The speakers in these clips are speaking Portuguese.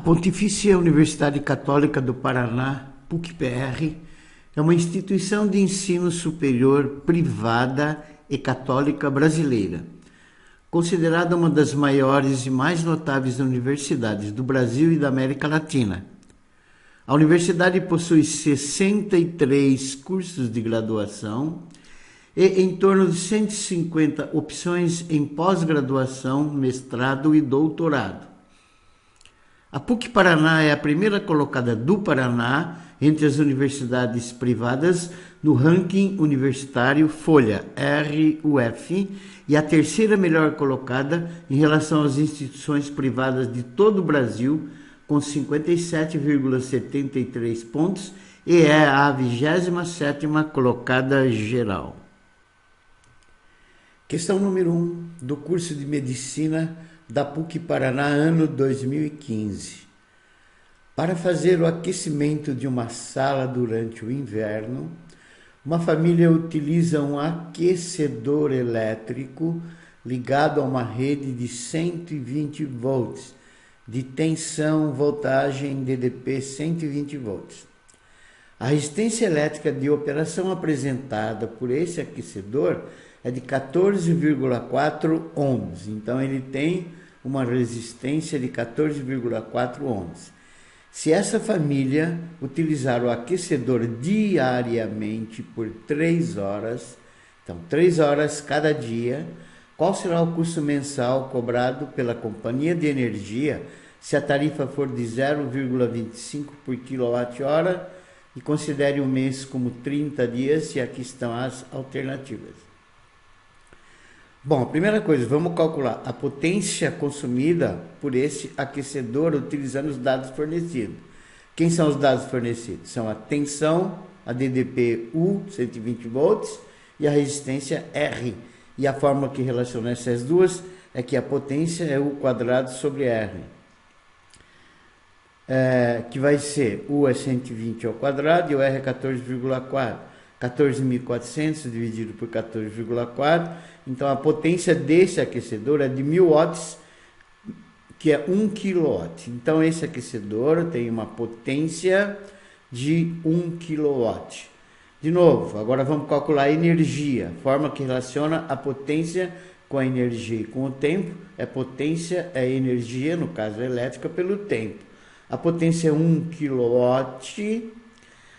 A Pontifícia Universidade Católica do Paraná, PUC-PR, é uma instituição de ensino superior privada e católica brasileira, considerada uma das maiores e mais notáveis universidades do Brasil e da América Latina. A universidade possui 63 cursos de graduação e em torno de 150 opções em pós-graduação, mestrado e doutorado. A PUC-Paraná é a primeira colocada do Paraná entre as universidades privadas no ranking universitário Folha RUF e a terceira melhor colocada em relação às instituições privadas de todo o Brasil, com 57,73 pontos, e é a 27ª colocada geral. Questão número 1 do curso de Medicina da PUC-Paraná, ano 2015. Para fazer o aquecimento de uma sala durante o inverno, uma família utiliza um aquecedor elétrico ligado a uma rede de 120 volts, de tensão, voltagem DDP 120 volts. A resistência elétrica de operação apresentada por esse aquecedor é de 14,4 ohms, então ele tem uma resistência de 14,4 ohms. Se essa família utilizar o aquecedor diariamente por 3 horas, então 3 horas cada dia, qual será o custo mensal cobrado pela companhia de energia se a tarifa for de 0,25 por kWh e considere o mês como 30 dias, e aqui estão as alternativas. Bom, a primeira coisa, vamos calcular a potência consumida por esse aquecedor utilizando os dados fornecidos. Quem são os dados fornecidos? São a tensão, a DDP U, 120 volts, e a resistência R. E a fórmula que relaciona essas duas é que a potência é U quadrado sobre R. Que vai ser U é 120 ao quadrado e o R é 14,4. 14.400 dividido por 14,4. Então, a potência desse aquecedor é de 1000 watts, que é 1 kW. Então, esse aquecedor tem uma potência de 1 kW. De novo, agora vamos calcular a energia. A forma que relaciona a potência com a energia e com o tempo é potência, é energia, no caso elétrica, pelo tempo. A potência é 1 kW,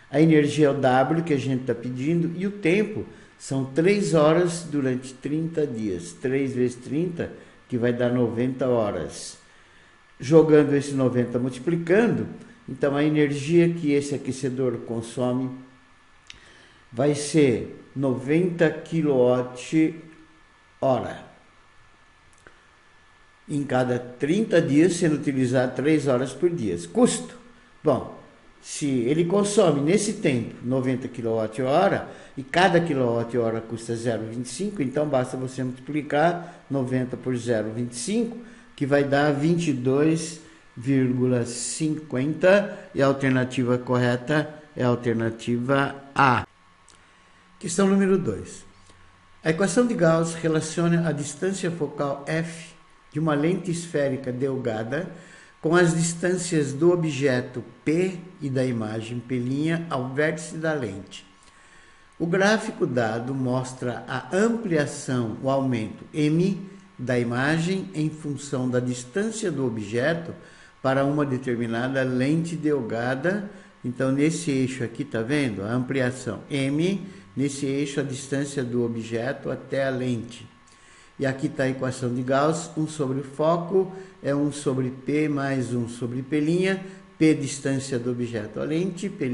a energia é o W que a gente está pedindo, e o tempo são 3 horas durante 30 dias. 3 vezes 30, que vai dar 90 horas. Jogando esse 90 multiplicando, então a energia que esse aquecedor consome vai ser 90 kWh em cada 30 dias, sendo utilizado 3 horas por dia. Custo? Bom, se ele consome nesse tempo 90 kWh e cada kWh custa 0,25, então basta você multiplicar 90 por 0,25, que vai dar 22,50, e a alternativa correta é a alternativa A. Questão número 2. A equação de Gauss relaciona a distância focal f de uma lente esférica delgada com as distâncias do objeto P e da imagem P' ao vértice da lente. O gráfico dado mostra a ampliação, o aumento M da imagem em função da distância do objeto para uma determinada lente delgada. Então, nesse eixo aqui, tá vendo? A ampliação M, nesse eixo a distância do objeto até a lente. E aqui está a equação de Gauss, 1 sobre o foco é 1 sobre P mais 1 sobre P', P distância do objeto à lente, P',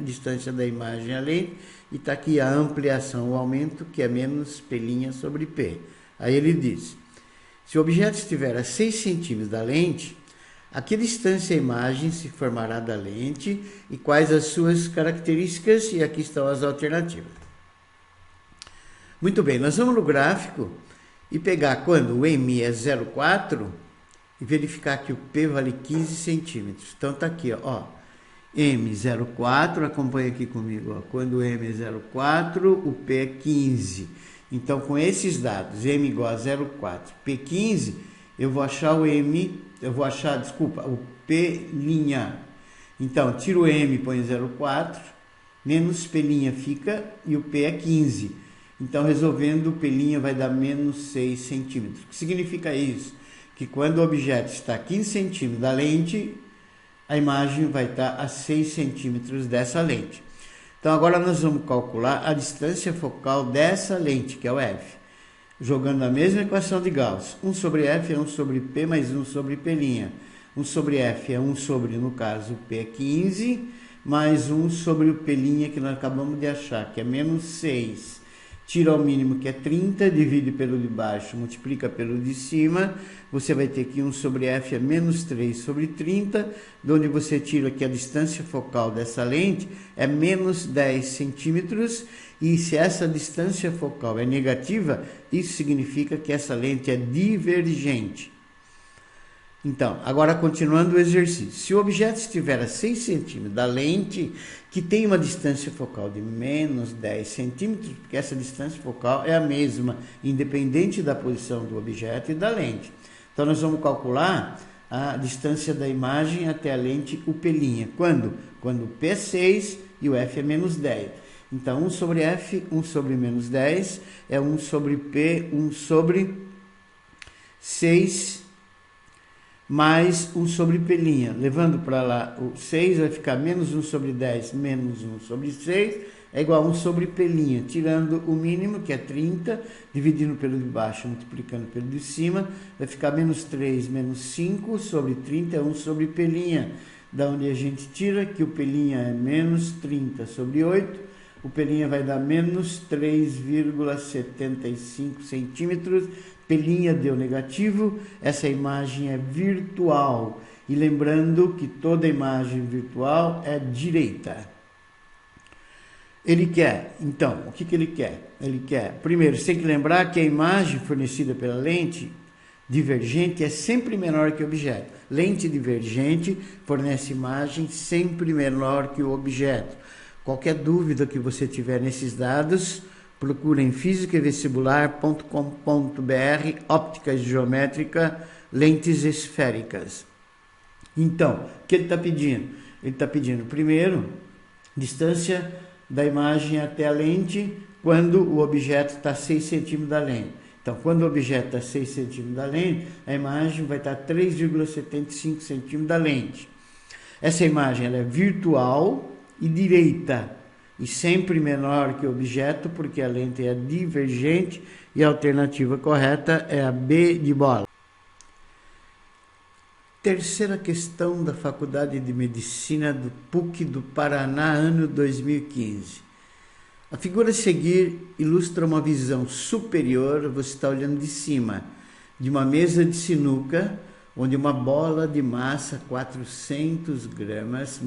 distância da imagem à lente, e está aqui a ampliação, o aumento, que é menos P' sobre P. Aí ele diz, se o objeto estiver a 6 centímetros da lente, a que distância a imagem se formará da lente e quais as suas características, e aqui estão as alternativas. Muito bem, nós vamos no gráfico e pegar quando o M é 0,4 e verificar que o P vale 15 centímetros. Então tá aqui, ó, M 0,4, acompanha aqui comigo, ó, quando o M é 0,4, o P é 15. Então, com esses dados, M igual a 0,4, P 15, eu vou achar o M eu vou achar, desculpa, o P'. Então, tiro o M, põe 0,4, menos P' fica, e o P é 15. Então, resolvendo, o P' vai dar menos 6 centímetros. O que significa isso? Que quando o objeto está a 15 centímetros da lente, a imagem vai estar a 6 centímetros dessa lente. Então, agora nós vamos calcular a distância focal dessa lente, que é o F. Jogando a mesma equação de Gauss. 1 sobre F é 1 sobre P mais 1 sobre P'. 1 sobre F é 1 sobre, no caso, P é 15, mais 1 sobre o P' que nós acabamos de achar, que é menos 6. Tira o mínimo, que é 30, divide pelo de baixo, multiplica pelo de cima, você vai ter que 1 sobre F é menos 3 sobre 30, de onde você tira que a distância focal dessa lente é menos 10 centímetros, e se essa distância focal é negativa, isso significa que essa lente é divergente. Então, agora continuando o exercício. Se o objeto estiver a 6 centímetros da lente, que tem uma distância focal de menos 10 centímetros, porque essa distância focal é a mesma, independente da posição do objeto e da lente. Então, nós vamos calcular a distância da imagem até a lente, o P'. Quando? Quando o P é 6 e o F é menos 10. Então, 1 sobre F, 1 sobre menos 10, é 1 sobre P, 1 sobre 6, mais 1 sobre P'. Levando para lá o 6, vai ficar menos 1 sobre 10, menos 1 sobre 6, é igual a 1 sobre P'. Tirando o mínimo, que é 30, dividindo pelo de baixo, multiplicando pelo de cima, vai ficar menos 3, menos 5 sobre 30, é 1 sobre P'. Da onde a gente tira que o P' é menos 30 sobre 8, o P' vai dar menos 3,75 centímetros. P' deu negativo, essa imagem é virtual. E lembrando que toda imagem virtual é direita. Ele quer, então, o que ele quer? Ele quer, primeiro, você tem que lembrar que a imagem fornecida pela lente divergente é sempre menor que o objeto. Lente divergente fornece imagem sempre menor que o objeto. Qualquer dúvida que você tiver nesses dados, procura em fisicaevestibular.com.br, óptica geométrica, lentes esféricas. Então, o que ele está pedindo? Ele está pedindo, primeiro, distância da imagem até a lente quando o objeto está a 6 centímetros da lente. Então, quando o objeto está a 6 centímetros da lente, a imagem vai estar a 3,75 centímetros da lente. Essa imagem ela é virtual e direita, e sempre menor que o objeto, porque a lente é divergente, e a alternativa correta é a B de bola. Terceira questão da Faculdade de Medicina do PUC do Paraná, ano 2015. A figura a seguir ilustra uma visão superior, você está olhando de cima, de uma mesa de sinuca, onde uma bola de massa 400 gramas,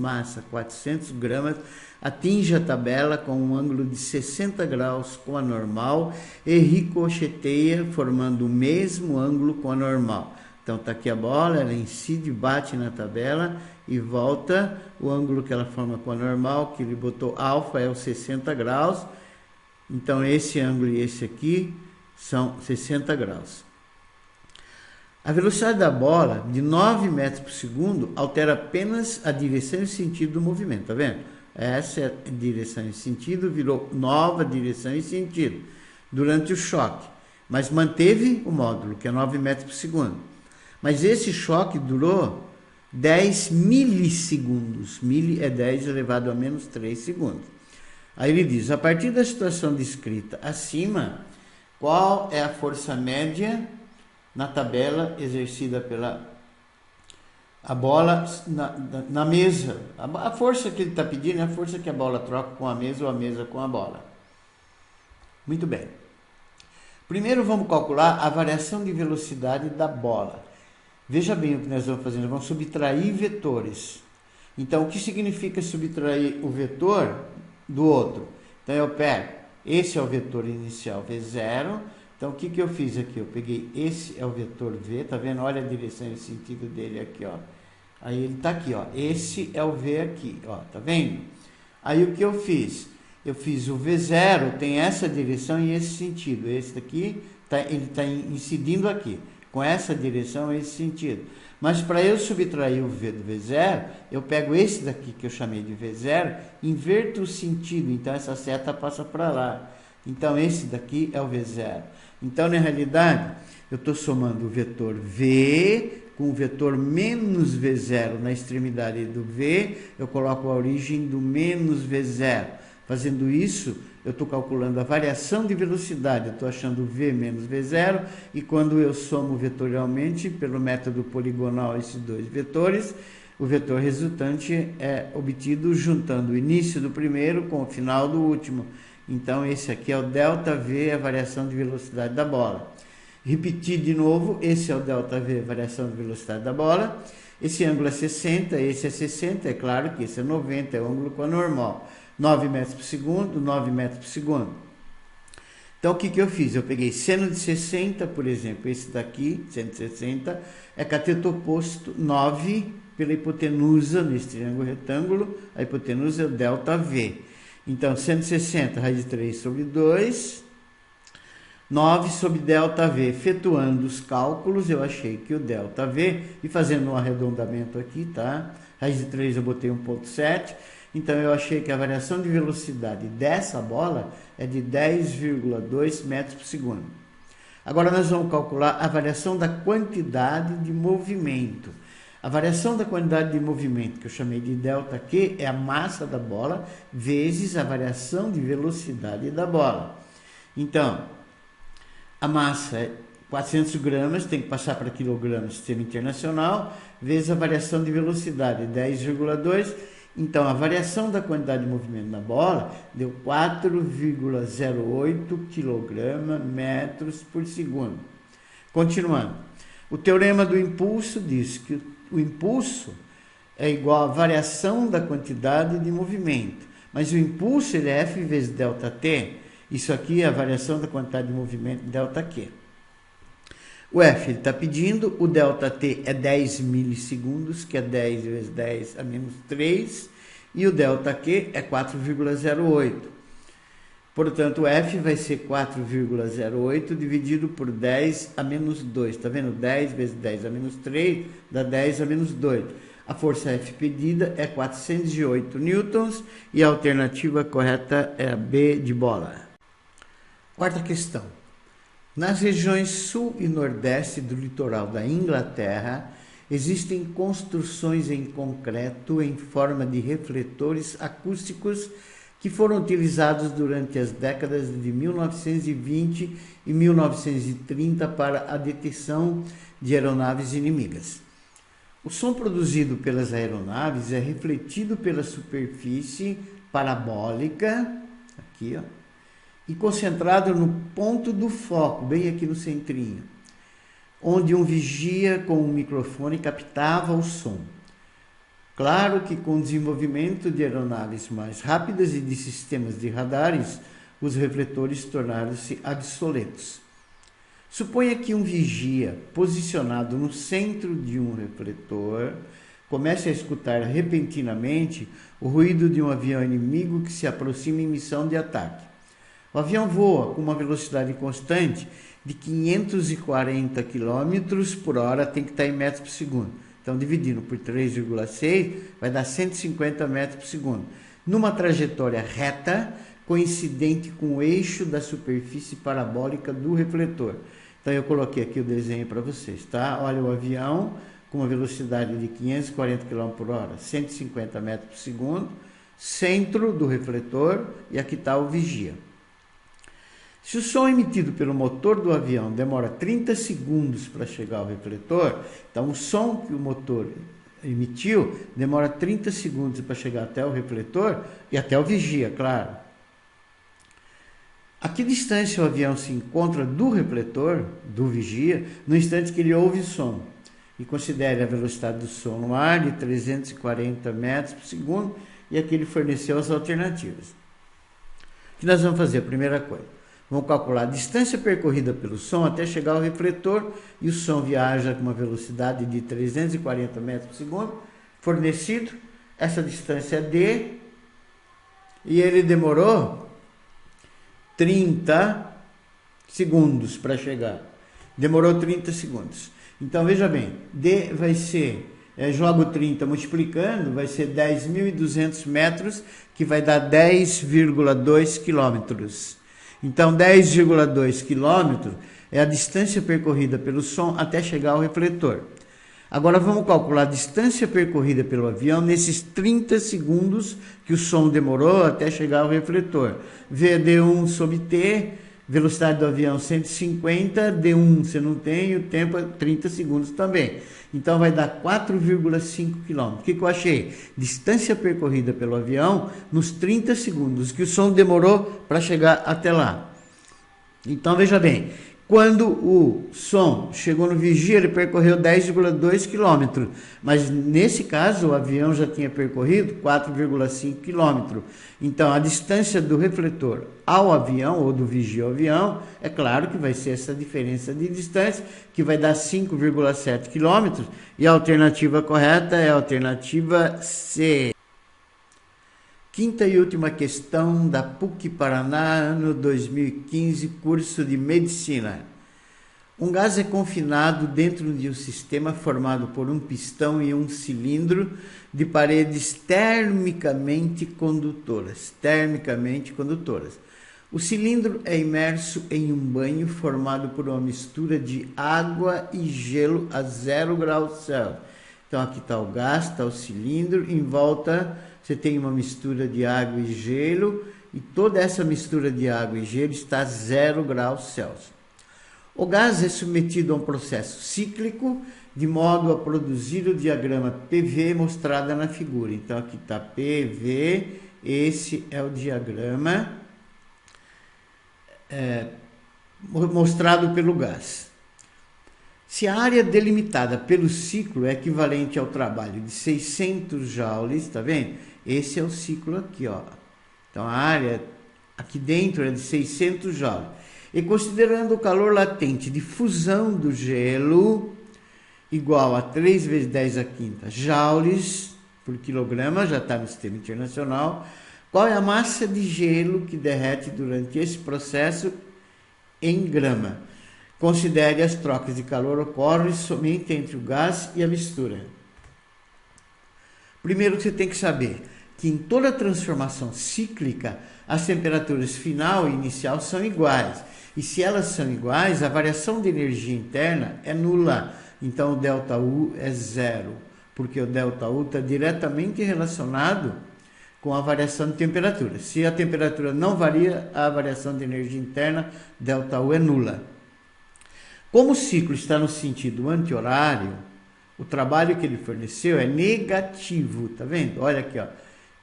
atinge a tabela com um ângulo de 60 graus com a normal e ricocheteia, formando o mesmo ângulo com a normal. Então está aqui a bola, ela incide, bate na tabela e volta, o ângulo que ela forma com a normal, que ele botou alfa, é os 60 graus. Então esse ângulo e esse aqui são 60 graus. A velocidade da bola, de 9 metros por segundo, altera apenas a direção e sentido do movimento, tá vendo? Essa é a direção e sentido, virou nova direção e sentido durante o choque, mas manteve o módulo, que é 9 metros por segundo. Mas esse choque durou 10 milissegundos. Mili é 10 elevado a menos 3 segundos. Aí ele diz, a partir da situação descrita acima, qual é a força média na tabela exercida pela a bola na mesa? A força que ele está pedindo é a força que a bola troca com a mesa ou a mesa com a bola. Muito bem. Primeiro vamos calcular a variação de velocidade da bola. Veja bem o que nós vamos fazer, nós vamos subtrair vetores. Então, o que significa subtrair o vetor do outro? Então, eu pego, esse é o vetor inicial, V0. Então, o que eu fiz aqui? Eu peguei, esse é o vetor V, tá vendo? Olha a direção e sentido dele aqui, ó. Aí ele tá aqui, ó. Esse é o V aqui, ó, tá vendo? Aí, o que eu fiz? Eu fiz o V0, tem essa direção e esse sentido. Esse daqui, ele tá incidindo aqui. com essa direção, esse sentido. Mas para eu subtrair o V do V0, eu pego esse daqui que eu chamei de V0, inverto o sentido, então essa seta passa para lá. Então esse daqui é o V0. Então, na realidade, eu estou somando o vetor V com o vetor menos V0 na extremidade do V, eu coloco a origem do menos V0. Fazendo isso, eu estou calculando a variação de velocidade, eu estou achando V menos V0, e quando eu somo vetorialmente, pelo método poligonal, esses dois vetores, o vetor resultante é obtido juntando o início do primeiro com o final do último. Então, esse aqui é o ΔV, a variação de velocidade da bola. Repetir de novo, esse é o ΔV, variação de velocidade da bola. Esse ângulo é 60, esse é 60, é claro que esse é 90, é o ângulo com a normal. 9 metros por segundo, 9 metros por segundo. Então, o que eu fiz? Eu peguei seno de 60, por exemplo, esse daqui, seno de 60, é cateto oposto 9 pela hipotenusa, nesse triângulo retângulo, a hipotenusa é o ΔV. Então, 160, raiz de 3 sobre 2, 9 sobre ΔV. Efetuando os cálculos, eu achei que o ΔV, e fazendo um arredondamento aqui, tá? Raiz de 3 eu botei 1,7. Então, eu achei que a variação de velocidade dessa bola é de 10,2 metros por segundo. Agora, nós vamos calcular a variação da quantidade de movimento. A variação da quantidade de movimento, que eu chamei de ΔQ, é a massa da bola vezes a variação de velocidade da bola. Então, a massa é 400 gramas, tem que passar para quilogramas, sistema internacional, vezes a variação de velocidade, 10,2. Então, a variação da quantidade de movimento da bola deu 4,08 kg/metros por segundo. Continuando. O teorema do impulso diz que o impulso é igual à variação da quantidade de movimento. Mas o impulso ele é F vezes ΔT. Isso aqui é a variação da quantidade de movimento ΔQ. O F ele está pedindo, o ΔT é 10 milissegundos, que é 10 vezes 10 a menos 3, e o ΔQ é 4,08. Portanto, o F vai ser 4,08 dividido por 10 a menos 2. Está vendo? 10 vezes 10 a menos 3 dá 10 a menos 2. A força F pedida é 408 newtons e a alternativa correta é a B de bola. Quarta questão. Nas regiões sul e nordeste do litoral da Inglaterra, existem construções em concreto em forma de refletores acústicos que foram utilizados durante as décadas de 1920 e 1930 para a detecção de aeronaves inimigas. O som produzido pelas aeronaves é refletido pela superfície parabólica, aqui, ó, e concentrado no ponto do foco, bem aqui no centrinho, onde um vigia com um microfone captava o som. Claro que com o desenvolvimento de aeronaves mais rápidas e de sistemas de radares, os refletores tornaram-se obsoletos. Suponha que um vigia, posicionado no centro de um refletor, comece a escutar repentinamente o ruído de um avião inimigo que se aproxima em missão de ataque. O avião voa com uma velocidade constante de 540 km por hora, tem que estar em metros por segundo. Então, dividindo por 3,6, vai dar 150 metros por segundo. Numa trajetória reta, coincidente com o eixo da superfície parabólica do refletor. Então, eu coloquei aqui o desenho para vocês, tá? Olha o avião com uma velocidade de 540 km por hora, 150 metros por segundo, centro do refletor, e aqui está o vigia. Se o som emitido pelo motor do avião demora 30 segundos para chegar ao refletor, então o som que o motor emitiu demora 30 segundos para chegar até o refletor e até o vigia, claro. A que distância o avião se encontra do refletor, do vigia, no instante que ele ouve o som? E considere a velocidade do som no ar de 340 metros por segundo, e aqui ele forneceu as alternativas. O que nós vamos fazer? A primeira coisa. Vamos calcular a distância percorrida pelo som até chegar ao refletor, e o som viaja com uma velocidade de 340 metros por segundo, fornecido. Essa distância é D, e ele demorou 30 segundos para chegar. demorou 30 segundos. Então, veja bem, D vai ser, jogo 30 multiplicando, vai ser 10.200 metros, que vai dar 10,2 quilômetros. Então, 10,2 quilômetros é a distância percorrida pelo som até chegar ao refletor. Agora, vamos calcular a distância percorrida pelo avião nesses 30 segundos que o som demorou até chegar ao refletor. VD1 sobre T, velocidade do avião 150, D1 você não tem, o tempo é 30 segundos também. Então vai dar 4,5 km. O que eu achei? Distância percorrida pelo avião nos 30 segundos que o som demorou para chegar até lá. Então veja bem, quando o som chegou no vigia, ele percorreu 10,2 km, mas nesse caso o avião já tinha percorrido 4,5 km. Então a distância do refletor ao avião, ou do vigia ao avião, é claro que vai ser essa diferença de distância, que vai dar 5,7 km, e a alternativa correta é a alternativa C. Quinta e última questão da PUC Paraná, ano 2015, curso de Medicina. Um gás é confinado dentro de um sistema formado por um pistão e um cilindro de paredes termicamente condutoras. O cilindro é imerso em um banho formado por uma mistura de água e gelo a 0 graus Celsius. Então aqui está o gás, está o cilindro, em volta você tem uma mistura de água e gelo, e toda essa mistura de água e gelo está a 0 graus Celsius. O gás é submetido a um processo cíclico, de modo a produzir o diagrama PV mostrado na figura. Então aqui está PV, esse é o diagrama mostrado pelo gás. Se a área delimitada pelo ciclo é equivalente ao trabalho de 600 joules, está vendo? Esse é o ciclo aqui, ó. Então a área aqui dentro é de 600 joules. E considerando o calor latente de fusão do gelo igual a 3 vezes 10 a quinta joules por quilograma, já está no sistema internacional, qual é a massa de gelo que derrete durante esse processo em grama? Considere as trocas de calor ocorrem somente entre o gás e a mistura. Primeiro que você tem que saber que em toda transformação cíclica, as temperaturas final e inicial são iguais. E se elas são iguais, a variação de energia interna é nula. Então o ΔU é zero, porque o ΔU está diretamente relacionado com a variação de temperatura. Se a temperatura não varia, a variação de energia interna, ΔU é nula. Como o ciclo está no sentido anti-horário, o trabalho que ele forneceu é negativo, tá vendo? Olha aqui, ó,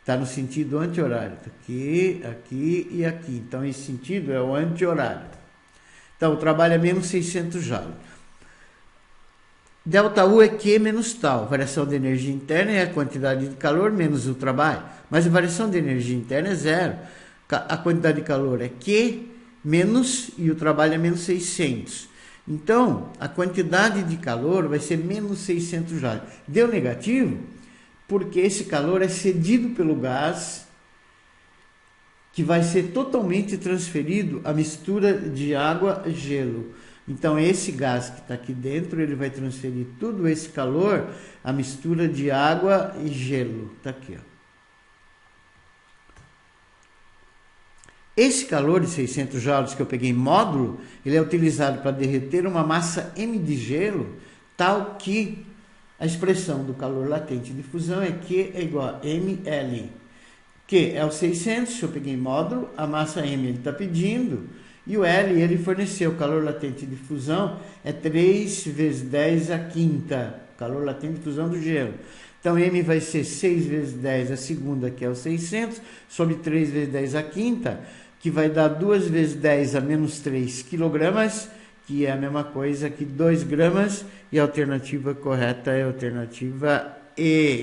está no sentido anti-horário, tá aqui, aqui e aqui. Então esse sentido é o anti-horário. Então o trabalho é menos 600 joules. ΔU é Q menos tal, variação de energia interna é a quantidade de calor menos o trabalho, mas a variação de energia interna é zero. A quantidade de calor é Q menos e o trabalho é menos 600. Então, a quantidade de calor vai ser menos 600 joules. Deu negativo porque esse calor é cedido pelo gás, que vai ser totalmente transferido à mistura de água e gelo. Então, esse gás que está aqui dentro, ele vai transferir todo esse calor à mistura de água e gelo. Está aqui, ó. Esse calor de 600 joules que eu peguei em módulo, ele é utilizado para derreter uma massa M de gelo, tal que a expressão do calor latente de fusão é Q é igual a mL. Q é o 600, eu peguei em módulo, a massa M ele está pedindo, e o L ele forneceu, o calor latente de fusão é 3 vezes 10 a quinta, calor latente de fusão do gelo. Então, M vai ser 6 vezes 10 a segunda, que é o 600, sobre 3 vezes 10 a quinta, que vai dar 2 vezes 10 a menos 3 quilogramas, que é a mesma coisa que 2 gramas, e a alternativa correta é a alternativa E.